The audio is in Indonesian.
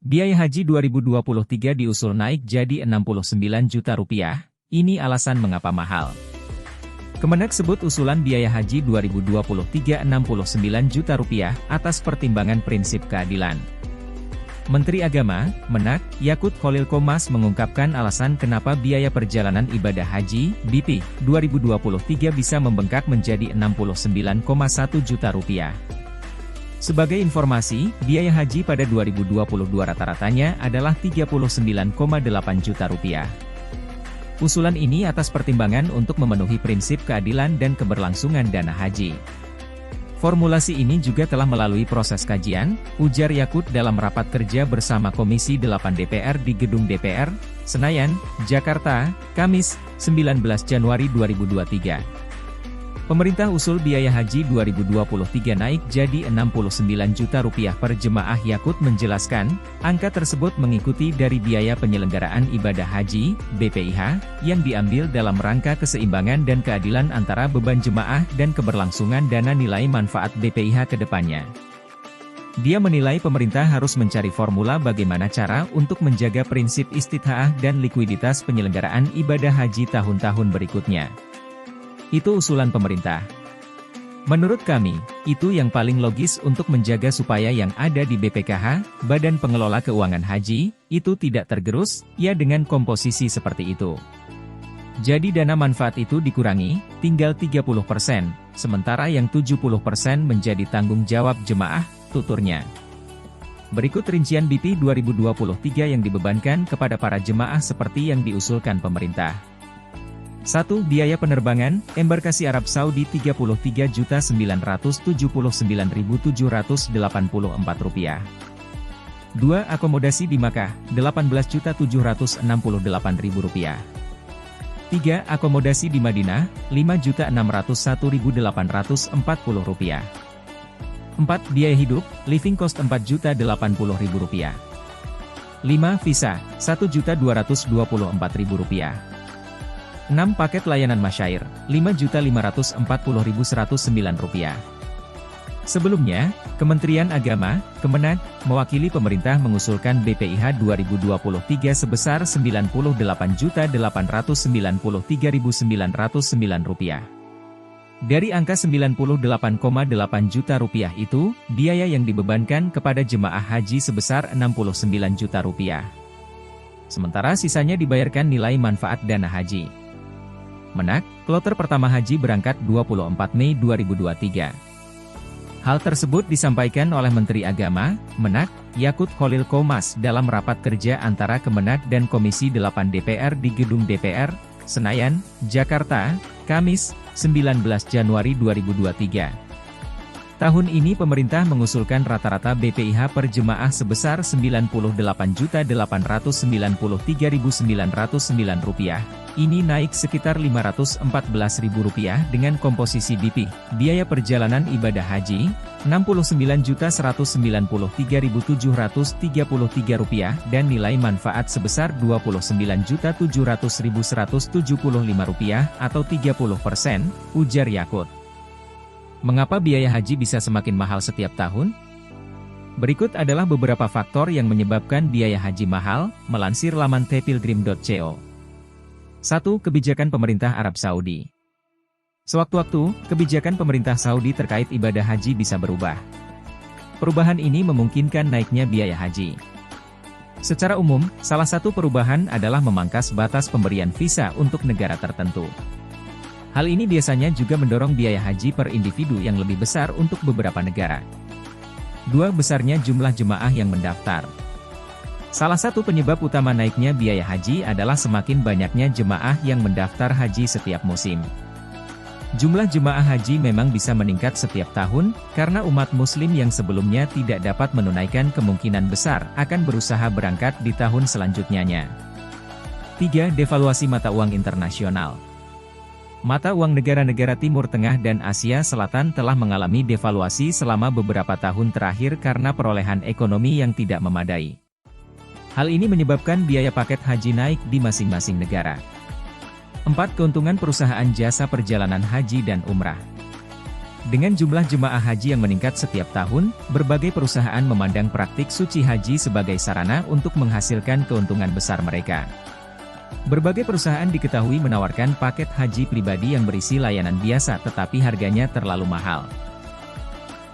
Biaya haji 2023 diusul naik jadi 69 juta rupiah, ini alasan mengapa mahal. Kemenak sebut usulan biaya haji 2023 69 juta rupiah atas pertimbangan prinsip keadilan. Menteri Agama, Menak, Yakut Khalil Qomas mengungkapkan alasan kenapa biaya perjalanan ibadah haji, BP, 2023 bisa membengkak menjadi 69,1 juta rupiah. Sebagai informasi, biaya haji pada 2022 rata-ratanya adalah 39,8 juta rupiah. Usulan ini atas pertimbangan untuk memenuhi prinsip keadilan dan keberlangsungan dana haji. Formulasi ini juga telah melalui proses kajian, ujar Yakut dalam rapat kerja bersama Komisi 8 DPR di Gedung DPR, Senayan, Jakarta, Kamis, 19 Januari 2023. Pemerintah usul biaya haji 2023 naik jadi 69 juta rupiah per jemaah. Yakut menjelaskan, angka tersebut mengikuti dari biaya penyelenggaraan ibadah haji, BPIH, yang diambil dalam rangka keseimbangan dan keadilan antara beban jemaah dan keberlangsungan dana nilai manfaat BPIH ke depannya. Dia menilai pemerintah harus mencari formula bagaimana cara untuk menjaga prinsip istithaah dan likuiditas penyelenggaraan ibadah haji tahun-tahun berikutnya. Itu usulan pemerintah. Menurut kami, itu yang paling logis untuk menjaga supaya yang ada di BPKH, Badan Pengelola Keuangan Haji, itu tidak tergerus, ya dengan komposisi seperti itu. Jadi dana manfaat itu dikurangi, tinggal 30%, sementara yang 70% menjadi tanggung jawab jemaah, tuturnya. Berikut rincian BP 2023 yang dibebankan kepada para jemaah seperti yang diusulkan pemerintah. 1. Biaya penerbangan, embarkasi Arab Saudi Rp33.979.784. 2. Akomodasi di Makkah, Rp18.768.000. 3. Akomodasi di Madinah, Rp5.601.840. 4. Biaya hidup, living cost Rp4.080.000. 5. Visa, Rp1.224.000. 6. Paket layanan masyair, Rp5.540.109. Sebelumnya, Kementerian Agama, Kemenak, mewakili pemerintah mengusulkan BPIH 2023 sebesar Rp98.893.909. Dari angka 98,8 juta rupiah itu, biaya yang dibebankan kepada jemaah haji sebesar 69 juta rupiah. Sementara sisanya dibayarkan nilai manfaat dana haji. Menak, kloter pertama haji berangkat 24 Mei 2023. Hal tersebut disampaikan oleh Menteri Agama, Menak, Yakut Khalil Qomas dalam rapat kerja antara Kemenak dan Komisi 8 DPR di Gedung DPR, Senayan, Jakarta, Kamis, 19 Januari 2023. Tahun ini pemerintah mengusulkan rata-rata BPIH per jemaah sebesar Rp98.893.909. Ini naik sekitar Rp514.000 dengan komposisi BP, biaya perjalanan ibadah haji, Rp69.193.733 dan nilai manfaat sebesar Rp29.700.175 atau 30%, ujar Yakut. Mengapa biaya haji bisa semakin mahal setiap tahun? Berikut adalah beberapa faktor yang menyebabkan biaya haji mahal, melansir laman tpilgrim.co. 1. Kebijakan pemerintah Arab Saudi. Sewaktu-waktu, kebijakan pemerintah Saudi terkait ibadah haji bisa berubah. Perubahan ini memungkinkan naiknya biaya haji. Secara umum, salah satu perubahan adalah memangkas batas pemberian visa untuk negara tertentu. Hal ini biasanya juga mendorong biaya haji per individu yang lebih besar untuk beberapa negara. 2. Besarnya jumlah jemaah yang mendaftar. Salah satu penyebab utama naiknya biaya haji adalah semakin banyaknya jemaah yang mendaftar haji setiap musim. Jumlah jemaah haji memang bisa meningkat setiap tahun, karena umat muslim yang sebelumnya tidak dapat menunaikan kemungkinan besar akan berusaha berangkat di tahun selanjutnya. 3. Devaluasi mata uang internasional. Mata uang negara-negara Timur Tengah dan Asia Selatan telah mengalami devaluasi selama beberapa tahun terakhir karena perolehan ekonomi yang tidak memadai. Hal ini menyebabkan biaya paket haji naik di masing-masing negara. 4. Keuntungan perusahaan jasa perjalanan haji dan umrah. Dengan jumlah jemaah haji yang meningkat setiap tahun, berbagai perusahaan memandang praktik suci haji sebagai sarana untuk menghasilkan keuntungan besar mereka. Berbagai perusahaan diketahui menawarkan paket haji pribadi yang berisi layanan biasa tetapi harganya terlalu mahal.